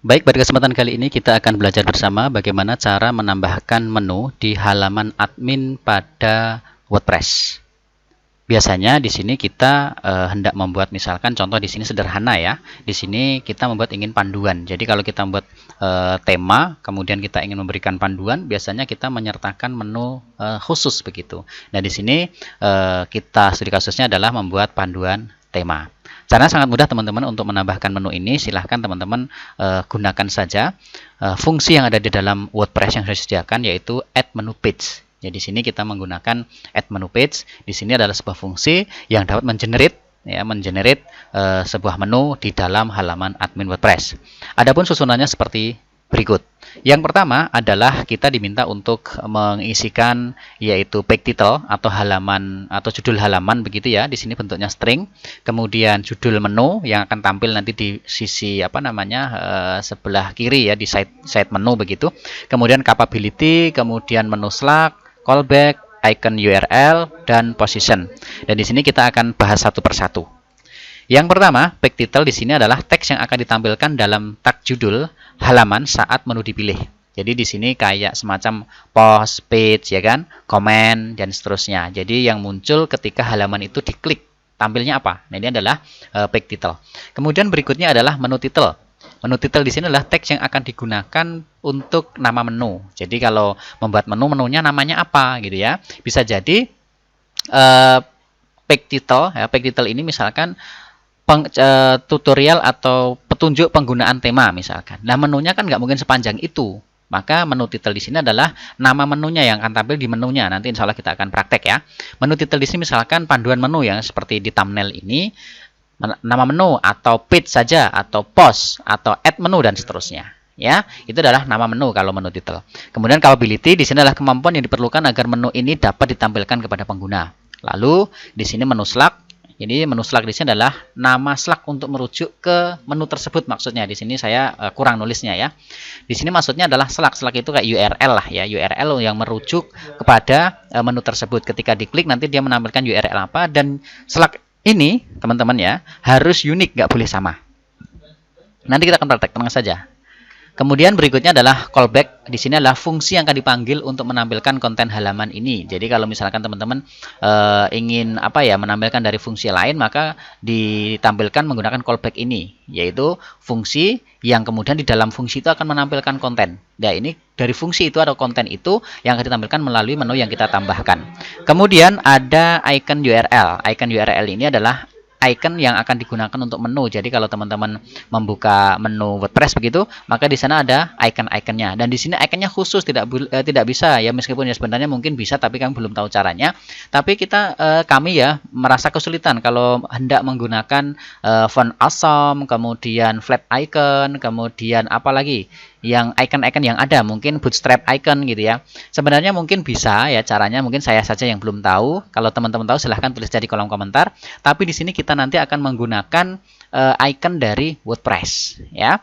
Baik, pada kesempatan kali ini kita akan belajar bersama bagaimana cara menambahkan menu di halaman admin pada WordPress. Biasanya di sini kita hendak membuat, misalkan contoh di sini sederhana ya. Di sini kita membuat ingin panduan. Jadi kalau kita membuat tema, kemudian kita ingin memberikan panduan, biasanya kita menyertakan menu khusus begitu. Nah, di sini kita studi kasusnya adalah membuat panduan tema. Caranya sangat mudah teman-teman untuk menambahkan menu ini. Silahkan teman-teman gunakan saja fungsi yang ada di dalam WordPress yang sudah disediakan, yaitu add menu page. Jadi di sini kita menggunakan add menu page. Di sini adalah sebuah fungsi yang dapat mengenerate sebuah menu di dalam halaman admin WordPress. Adapun susunannya seperti berikut. Yang pertama adalah kita diminta untuk mengisikan yaitu page title atau halaman atau judul halaman begitu ya. Di sini bentuknya string. Kemudian judul menu yang akan tampil nanti di sisi sebelah kiri ya, di side menu begitu. Kemudian capability, kemudian menu slug, callback, icon URL, dan position. Dan di sini kita akan bahas satu persatu. Yang pertama, page title di sini adalah teks yang akan ditampilkan dalam tag judul halaman saat menu dipilih. Jadi di sini kayak semacam post, page ya kan, comment dan seterusnya. Jadi yang muncul ketika halaman itu diklik, tampilnya apa? Nah, ini adalah page title. Kemudian berikutnya adalah menu title. Menu title di sini adalah teks yang akan digunakan untuk nama menu. Jadi kalau membuat menunya namanya apa gitu ya. Bisa jadi page title ini misalkan tutorial atau petunjuk penggunaan tema misalkan. Nah, menunya kan nggak mungkin sepanjang itu. Maka menu title di sini adalah nama menunya yang akan tampil di menunya. Nanti insya Allah kita akan praktek ya. Menu title di sini misalkan panduan menu yang seperti di thumbnail ini, nama menu atau page saja atau post atau add menu dan seterusnya. Ya, itu adalah nama menu kalau menu title. Kemudian capability di sini adalah kemampuan yang diperlukan agar menu ini dapat ditampilkan kepada pengguna. Lalu di sini menu slug. Jadi menu slug di sini adalah nama slug untuk merujuk ke menu tersebut maksudnya. Di sini saya kurang nulisnya ya. Di sini maksudnya adalah slug. Slug itu kayak URL lah ya, URL yang merujuk kepada menu tersebut. Ketika diklik nanti dia menampilkan URL apa, dan slug ini teman-teman ya harus unik, nggak boleh sama. Nanti kita akan praktek, tenang saja. Kemudian berikutnya adalah callback. Di sini adalah fungsi yang akan dipanggil untuk menampilkan konten halaman ini. Jadi kalau misalkan teman-teman ingin menampilkan dari fungsi lain, maka ditampilkan menggunakan callback ini, yaitu fungsi yang kemudian di dalam fungsi itu akan menampilkan konten. Nah, ini dari fungsi itu atau konten itu yang akan ditampilkan melalui menu yang kita tambahkan. Kemudian ada icon URL. Icon URL ini adalah icon yang akan digunakan untuk menu. Jadi kalau teman-teman membuka menu WordPress begitu, maka di sana ada icon-iconnya. Dan di sini iconnya khusus, tidak bisa ya, meskipun ya sebenarnya mungkin bisa, tapi kami belum tahu caranya. Tapi kami ya merasa kesulitan kalau hendak menggunakan font awesome, kemudian flat icon, kemudian apalagi yang icon-icon yang ada, mungkin bootstrap icon gitu ya. Sebenarnya mungkin bisa ya caranya, mungkin saya saja yang belum tahu. Kalau teman-teman tahu silahkan tulis di kolom komentar. Tapi di sini kita nanti akan menggunakan icon dari WordPress ya.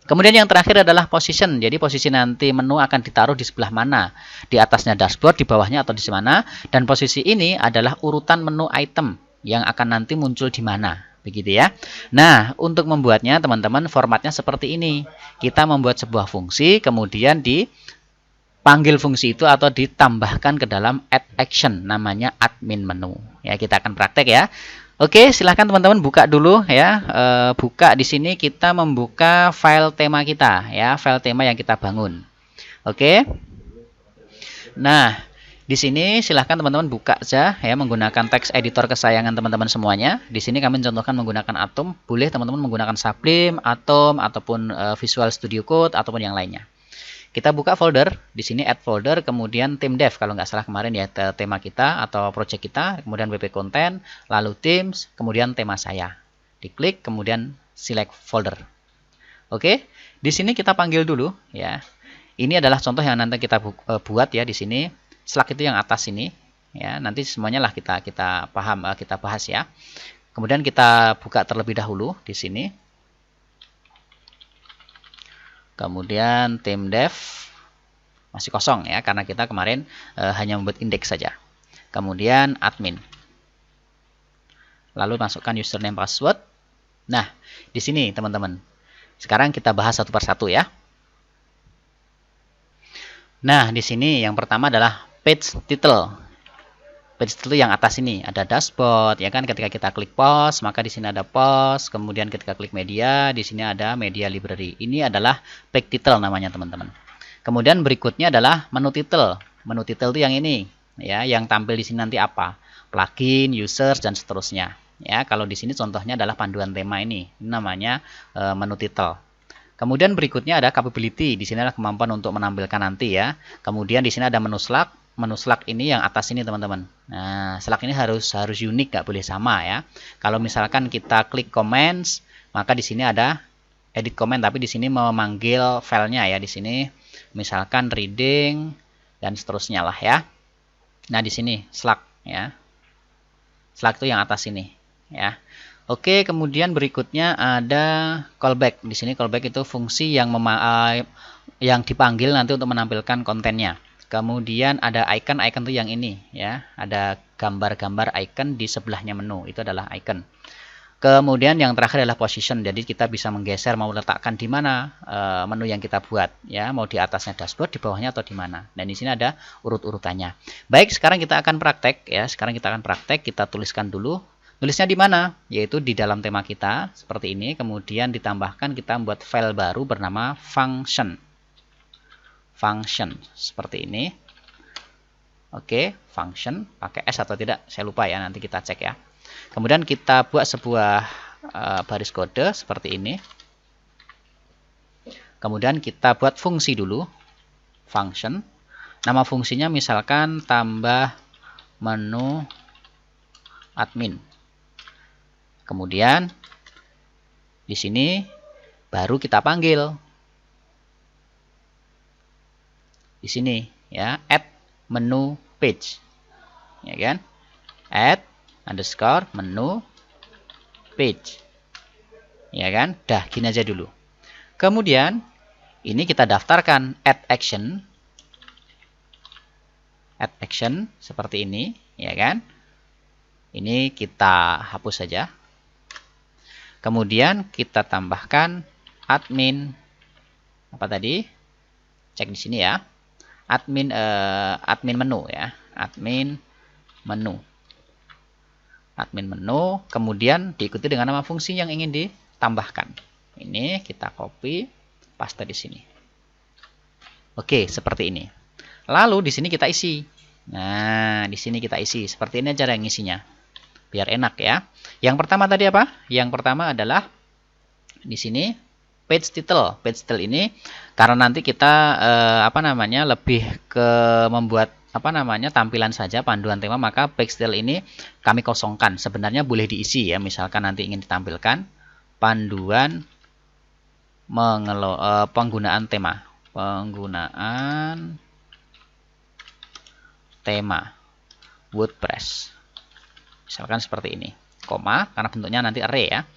Kemudian yang terakhir adalah position. Jadi posisi nanti menu akan ditaruh di sebelah mana? Di atasnya dashboard, di bawahnya atau di mana? Dan posisi ini adalah urutan menu item yang akan nanti muncul di mana. Begitu ya. Nah, untuk membuatnya teman-teman formatnya seperti ini. Kita membuat sebuah fungsi, kemudian dipanggil fungsi itu atau ditambahkan ke dalam add action, namanya admin menu. Ya, kita akan praktek ya. Oke, silahkan teman-teman buka dulu ya. Buka di sini kita membuka file tema kita ya, file tema yang kita bangun. Oke. Nah, di sini silahkan teman-teman buka saja ya menggunakan teks editor kesayangan teman-teman semuanya. Di sini kami contohkan menggunakan Atom. Boleh teman-teman menggunakan Sublime, Atom ataupun Visual Studio Code ataupun yang lainnya. Kita buka folder, di sini add folder, kemudian theme dev kalau nggak salah kemarin ya, tema kita atau project kita, kemudian wp content, lalu themes, kemudian tema saya. Diklik, kemudian select folder. Oke, di sini kita panggil dulu ya. Ini adalah contoh yang nanti kita buat ya di sini. Slug itu yang atas ini ya. Nanti semuanya lah kita bahas ya. Kemudian kita buka terlebih dahulu di sini. Kemudian theme dev masih kosong ya, karena kita kemarin hanya membuat indeks saja. Kemudian admin. Lalu masukkan username password. Nah, di sini teman-teman. Sekarang kita bahas satu persatu ya. Nah, di sini yang pertama adalah page title. Page title yang atas ini ada dashboard ya kan. Ketika kita klik post, maka di sini ada post. Kemudian ketika klik media, di sini ada media library. Ini adalah page title namanya teman-teman. Kemudian berikutnya adalah menu title. Menu title itu yang ini ya, yang tampil di sini nanti apa? Plugin, users dan seterusnya. Ya, kalau di sini contohnya adalah panduan tema ini. Ini namanya menu title. Kemudian berikutnya ada capability. Di sini adalah kemampuan untuk menampilkan nanti ya. Kemudian di sini ada menu Slack. Menu Slack ini yang atas ini teman-teman. Nah, Slack ini harus unik, nggak boleh sama ya. Kalau misalkan kita klik comments, maka di sini ada edit comment, tapi di sini memanggil filenya ya. Di sini misalkan reading dan seterusnya lah ya. Nah, di sini Slack ya. Slack itu yang atas ini ya. Oke, kemudian berikutnya ada callback. Di sini callback itu fungsi yang dipanggil nanti untuk menampilkan kontennya. Kemudian ada icon, icon itu yang ini ya. Ada gambar-gambar icon di sebelahnya menu. Itu adalah icon. Kemudian yang terakhir adalah position. Jadi kita bisa menggeser mau letakkan di mana menu yang kita buat ya, mau di atasnya dashboard, di bawahnya atau di mana. Dan di sini ada urut-urutannya. Baik, sekarang kita akan praktek ya. Sekarang kita akan praktek, kita tuliskan dulu. Nulisnya di mana? Yaitu di dalam tema kita seperti ini. Kemudian ditambahkan kita membuat file baru bernama function. Function seperti ini. Oke, function pakai S atau tidak? Saya lupa ya, nanti kita cek ya. Kemudian kita buat sebuah baris kode seperti ini. Kemudian kita buat fungsi dulu, function. Nama fungsinya misalkan tambah menu admin. Kemudian di sini baru kita panggil. Di sini ya, add menu page. Ya kan? Add underscore menu page. Ya kan? Dah gini aja dulu. Kemudian ini kita daftarkan add action. Add action seperti ini, ya kan? Ini kita hapus saja. Kemudian kita tambahkan admin apa tadi? Cek di sini ya. Admin menu ya. Admin menu. Admin menu, kemudian diikuti dengan nama fungsi yang ingin ditambahkan. Ini kita copy, paste di sini. Oke, seperti ini. Lalu di sini kita isi. Nah, di sini kita isi. Seperti ini cara ngisinya. Biar enak ya. Yang pertama tadi apa? Yang pertama adalah di sini page title. Page title ini karena nanti kita lebih ke membuat tampilan saja panduan tema, maka page title ini kami kosongkan. Sebenarnya boleh diisi ya. Misalkan nanti ingin ditampilkan panduan penggunaan tema. Penggunaan tema WordPress. Misalkan seperti ini, koma, karena bentuknya nanti array ya.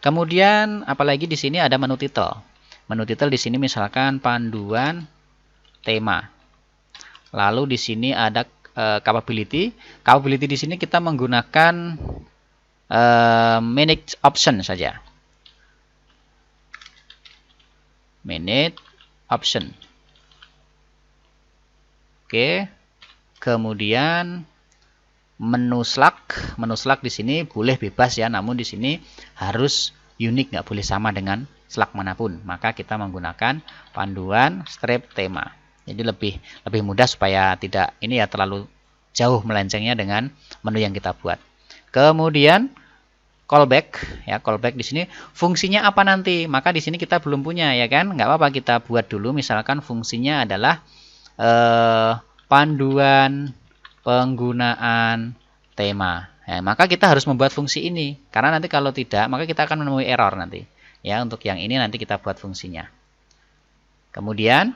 Kemudian apalagi di sini ada menu title. Menu title di sini misalkan panduan tema. Lalu di sini ada capability. Capability di sini kita menggunakan manage option saja. Manage option. Oke. Kemudian menu Slack di sini boleh bebas ya, namun di sini harus unik, nggak boleh sama dengan Slack manapun. Maka kita menggunakan panduan strip tema. Jadi lebih mudah supaya tidak ini ya terlalu jauh melencengnya dengan menu yang kita buat. Kemudian callback ya, callback di sini fungsinya apa nanti? Maka di sini kita belum punya ya kan? Nggak apa-apa, kita buat dulu. Misalkan fungsinya adalah panduan penggunaan tema. Ya, maka kita harus membuat fungsi ini. Karena nanti kalau tidak, maka kita akan menemui error nanti. Ya, untuk yang ini nanti kita buat fungsinya. Kemudian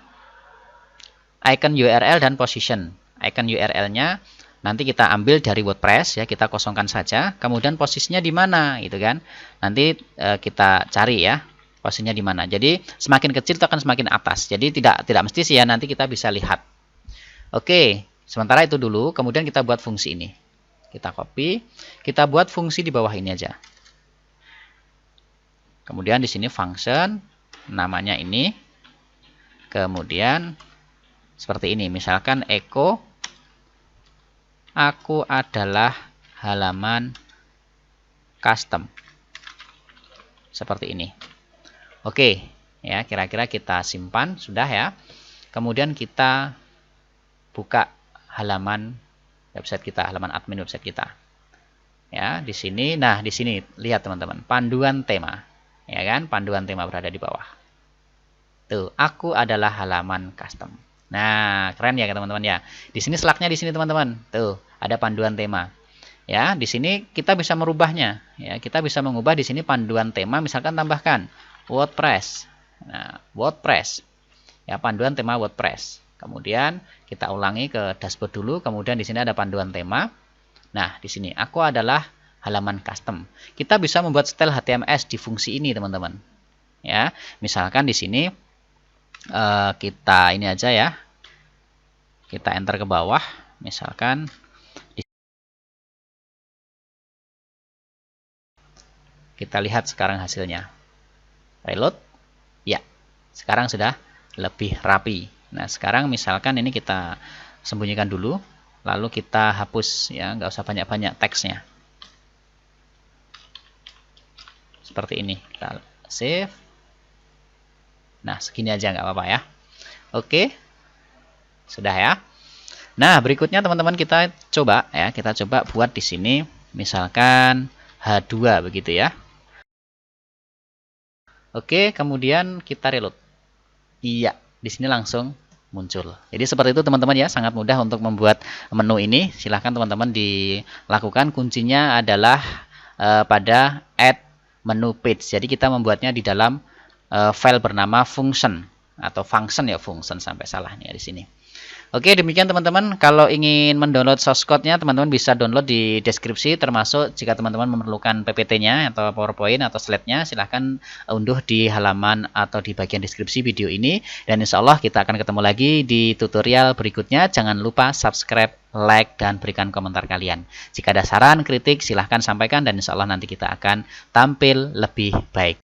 icon URL dan position. Icon URL-nya nanti kita ambil dari WordPress ya, kita kosongkan saja. Kemudian posisinya di mana, gitu kan? Nanti kita cari ya, posisinya di mana. Jadi semakin kecil itu akan semakin atas. Jadi tidak mesti sih ya, nanti kita bisa lihat. Oke. Sementara itu dulu, kemudian kita buat fungsi ini. Kita copy, kita buat fungsi di bawah ini aja. Kemudian di sini function, namanya ini. Kemudian seperti ini, misalkan echo aku adalah halaman custom. Seperti ini. Oke, ya, kira-kira kita simpan sudah ya. Kemudian kita buka halaman website kita, halaman admin website kita. Ya, di sini. Nah, di sini lihat teman-teman, panduan tema. Ya kan? Panduan tema berada di bawah. Tuh, aku adalah halaman custom. Nah, keren ya teman-teman ya. Di sini slugnya di sini teman-teman. Tuh, ada panduan tema. Ya, di sini kita bisa merubahnya. Ya, kita bisa mengubah di sini panduan tema, misalkan tambahkan WordPress. Nah, WordPress. Ya, panduan tema WordPress. Kemudian kita ulangi ke dashboard dulu, kemudian di sini ada panduan tema. Nah, di sini aku adalah halaman custom. Kita bisa membuat style HTML di fungsi ini, teman-teman. Ya, misalkan di sini kita ini aja ya. Kita enter ke bawah, misalkan kita lihat sekarang hasilnya. Reload. Ya, sekarang sudah lebih rapi. Nah, sekarang misalkan ini kita sembunyikan dulu. Lalu kita hapus ya, nggak usah banyak-banyak teksnya. Seperti ini. Kita save. Nah, segini aja nggak apa-apa ya. Oke. Sudah ya. Nah, berikutnya teman-teman kita coba ya, kita coba buat di sini misalkan H2 begitu ya. Oke, kemudian kita reload. Iya, di sini langsung muncul. Jadi seperti itu teman-teman ya, sangat mudah untuk membuat menu ini. Silahkan teman-teman dilakukan. Kuncinya adalah pada add menu page. Jadi kita membuatnya di dalam file bernama function atau function ya, function sampai salahnya di sini. Oke, demikian teman-teman. Kalau ingin mendownload source code-nya, teman-teman bisa download di deskripsi, termasuk jika teman-teman memerlukan PPT-nya atau PowerPoint atau slide-nya, silahkan unduh di halaman atau di bagian deskripsi video ini. Dan insya Allah kita akan ketemu lagi di tutorial berikutnya. Jangan lupa subscribe, like, dan berikan komentar kalian. Jika ada saran, kritik, silahkan sampaikan dan insya Allah nanti kita akan tampil lebih baik.